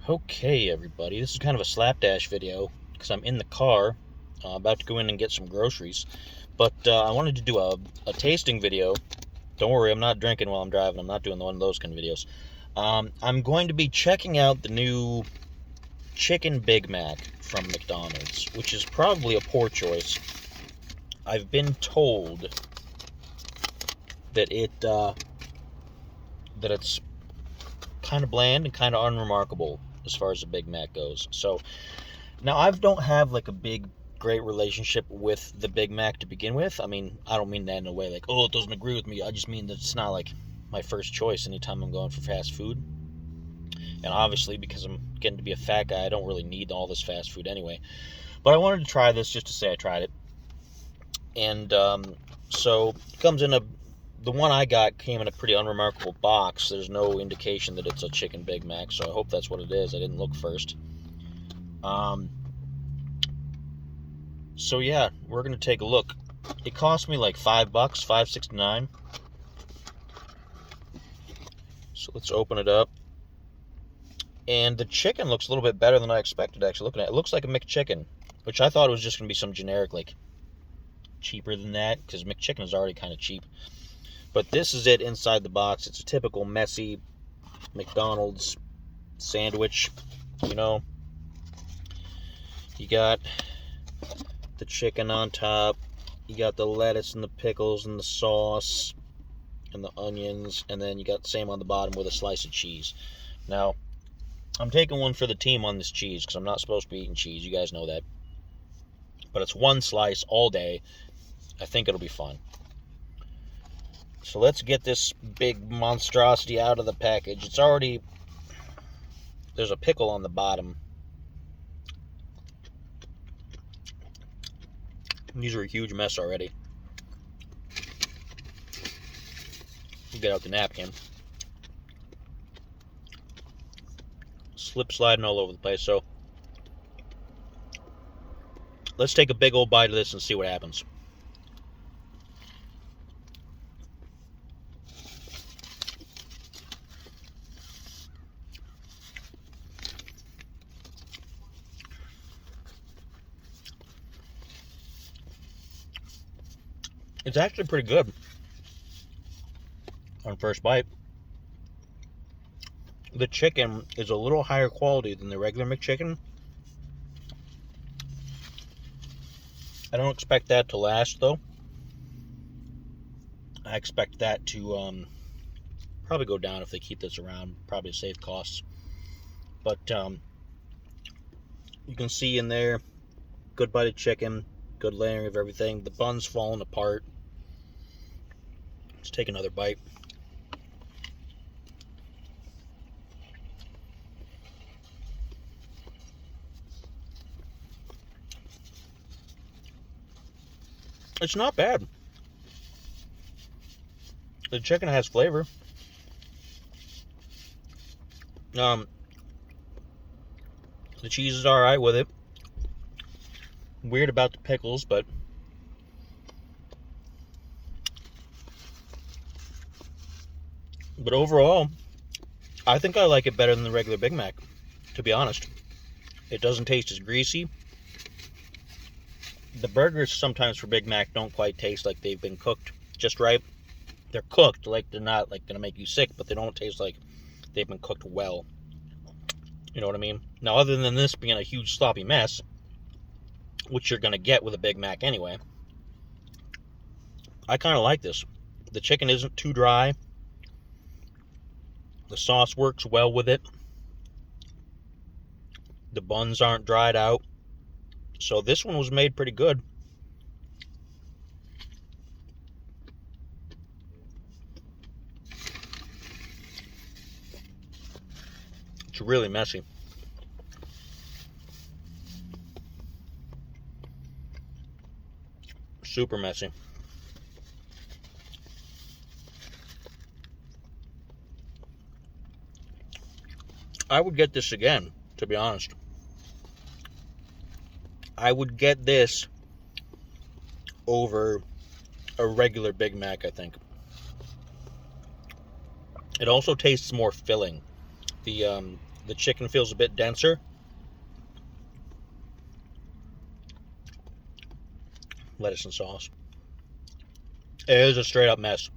Okay, everybody, this is kind of a slapdash video because I'm in the car about to go in and get some groceries. But I wanted to do a tasting video. Don't worry, I'm not drinking while I'm driving. I'm not doing one of those kind of videos. I'm going to be checking out the new Chicken Big Mac from McDonald's, which is probably a poor choice. I've been told that it's kind of bland and kind of unremarkable as far as the Big Mac goes. So now I don't have like a great relationship with the Big Mac to begin with. I mean, I don't mean that in a way like, oh, it doesn't agree with me. I just mean that it's not like my first choice anytime I'm going for fast food. And obviously, because I'm getting to be a fat guy, I don't really need all this fast food anyway. But I wanted to try this just to say I tried it. And so it comes in the one I got came in a pretty unremarkable box. There's no indication that it's a chicken Big Mac, so I hope that's what it is. I didn't look first. So yeah, we're gonna take a look. It cost me like $5, $5.69. So let's open it up. And the chicken looks a little bit better than I expected, actually. Looking at it, it looks like a McChicken, which I thought it was just gonna be some generic, like cheaper than that, because McChicken is already kind of cheap. But this is it inside the box. It's a typical messy McDonald's sandwich, you know. You got the chicken on top. You got the lettuce and the pickles and the sauce and the onions. And then you got the same on the bottom with a slice of cheese. Now, I'm taking one for the team on this cheese because I'm not supposed to be eating cheese. You guys know that. But it's one slice all day. I think it'll be fun. So let's get this big monstrosity out of the package. It's already... There's a pickle on the bottom. These are a huge mess already. Get out the napkin. Slip sliding all over the place. So let's take a big old bite of this and see what happens. It's actually pretty good on first bite. The chicken is a little higher quality than the regular McChicken. I don't expect that to last, though. I expect that to probably go down if they keep this around, probably to save costs. But you can see in there, good bite of chicken, good layering of everything. The bun's falling apart. Let's take another bite. It's not bad. The chicken has flavor. The cheese is alright with it. Weird about the pickles, but overall, I think I like it better than the regular Big Mac, to be honest. It doesn't taste as greasy. The burgers sometimes for Big Mac don't quite taste like they've been cooked just right. They're cooked, like they're not like gonna make you sick, but they don't taste like they've been cooked well. You know what I mean? Now, other than this being a huge sloppy mess, which you're gonna get with a Big Mac anyway, I kind of like this. The chicken isn't too dry. The sauce works well with it. The buns aren't dried out. So this one was made pretty good. It's really messy. Super messy. I would get this again, to be honest. I would get this over a regular Big Mac, I think. It also tastes more filling. The The chicken feels a bit denser. Lettuce and sauce. It is a straight up mess.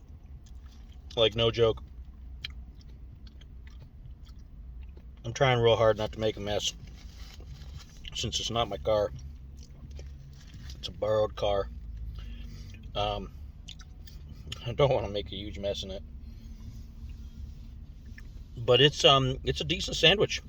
Like, no joke. I'm trying real hard not to make a mess, since it's not my car. It's a borrowed car. I don't want to make a huge mess in it. But it's a decent sandwich.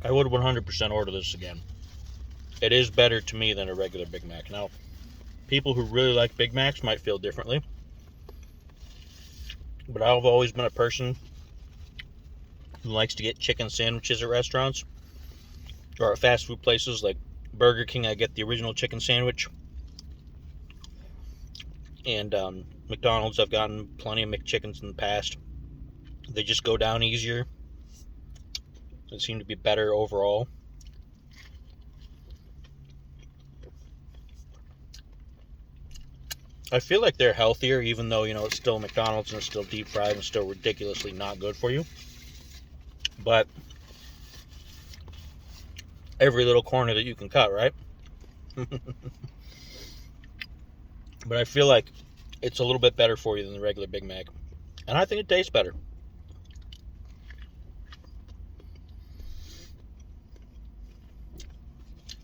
I would 100% order this again. It is better to me than a regular Big Mac. Now, people who really like Big Macs might feel differently. But I've always been a person who likes to get chicken sandwiches at restaurants or at fast food places like Burger King. I get the original chicken sandwich. And McDonald's, I've gotten plenty of McChickens in the past. They just go down easier. They seem to be better overall. I feel like they're healthier, even though, it's still McDonald's and it's still deep fried and still ridiculously not good for you. But every little corner that you can cut, right? But I feel like it's a little bit better for you than the regular Big Mac. And I think it tastes better.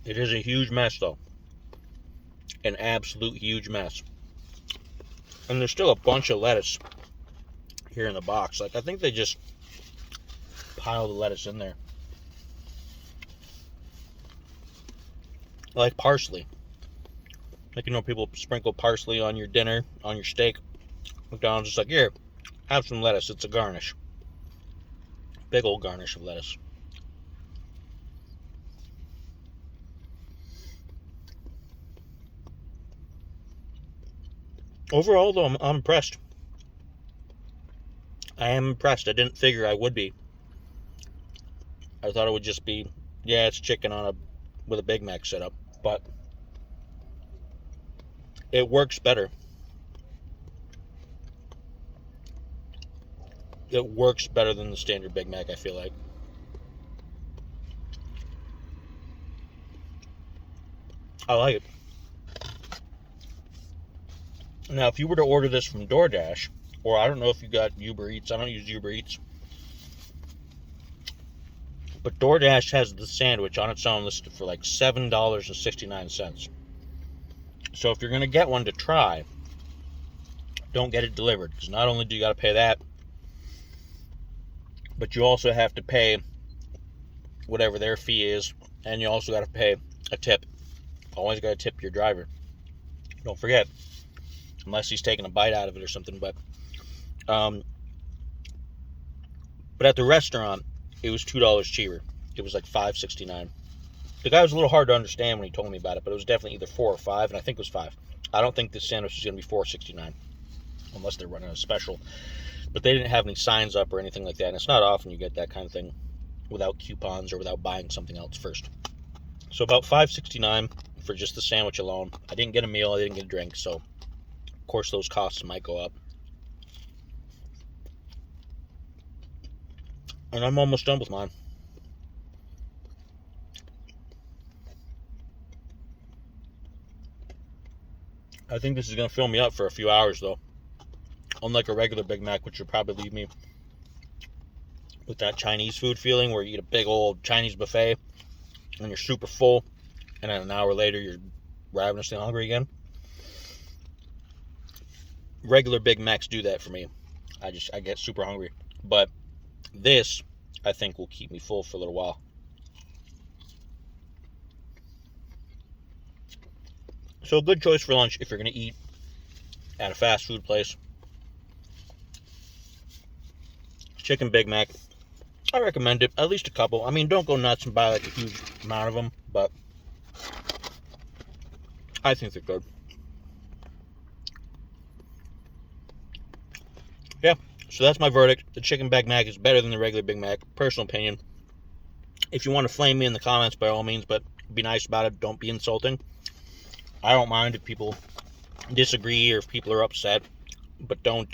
It is a huge mess, though. An absolute huge mess. And there's still a bunch of lettuce here in the box. Like, I think they just pile the lettuce in there. Like parsley. Like, people sprinkle parsley on your dinner, on your steak. McDonald's is like, here, have some lettuce. It's a garnish. Big old garnish of lettuce. Overall, though, I'm impressed. I am impressed. I didn't figure I would be. I thought it would just be, yeah, it's chicken with a Big Mac setup. But it works better. It works better than the standard Big Mac, I feel like. I like it. Now, if you were to order this from DoorDash, or I don't know if you got Uber Eats. I don't use Uber Eats. But DoorDash has the sandwich on its own listed for like $7.69. So if you're going to get one to try, don't get it delivered. Because not only do you got to pay that, but you also have to pay whatever their fee is. And you also got to pay a tip. Always got to tip your driver. Don't forget. Unless he's taking a bite out of it or something. But at the restaurant, it was $2 cheaper. It was like $5.69. The guy was a little hard to understand when he told me about it, but it was definitely either $4 or $5, and I think it was $5. I don't think this sandwich is going to be $4.69, unless they're running a special. But they didn't have any signs up or anything like that, and it's not often you get that kind of thing without coupons or without buying something else first. So about $5.69 for just the sandwich alone. I didn't get a meal, I didn't get a drink, so of course those costs might go up. And I'm almost done with mine. I think this is going to fill me up for a few hours, though. Unlike a regular Big Mac, which would probably leave me with that Chinese food feeling where you eat a big old Chinese buffet and you're super full, and then an hour later you're ravenously hungry again. Regular Big Macs do that for me. I get super hungry. But this, I think, will keep me full for a little while. So a good choice for lunch if you're going to eat at a fast food place. Chicken Big Mac. I recommend it. At least a couple. I mean, don't go nuts and buy like a huge amount of them, but I think they're good. Yeah, So that's my verdict. The chicken Big Mac is better than the regular Big Mac. Personal opinion. If you want to flame me in the comments, by all means, but be nice about it. Don't be insulting. I don't mind if people disagree or if people are upset, but don't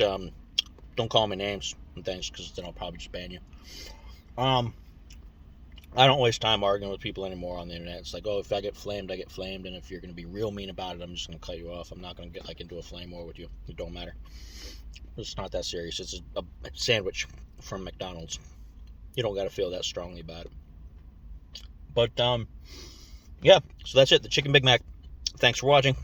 call me names and things, because then I'll probably just ban you. I don't waste time arguing with people anymore on the internet. It's like, oh, if I get flamed, I get flamed, and if you're going to be real mean about it, I'm just going to cut you off. I'm not going to get into a flame war with you. It don't matter. It's not that serious. It's a sandwich from McDonald's. You don't got to feel that strongly about it. But yeah, so that's it. The chicken Big Mac. Thanks for watching.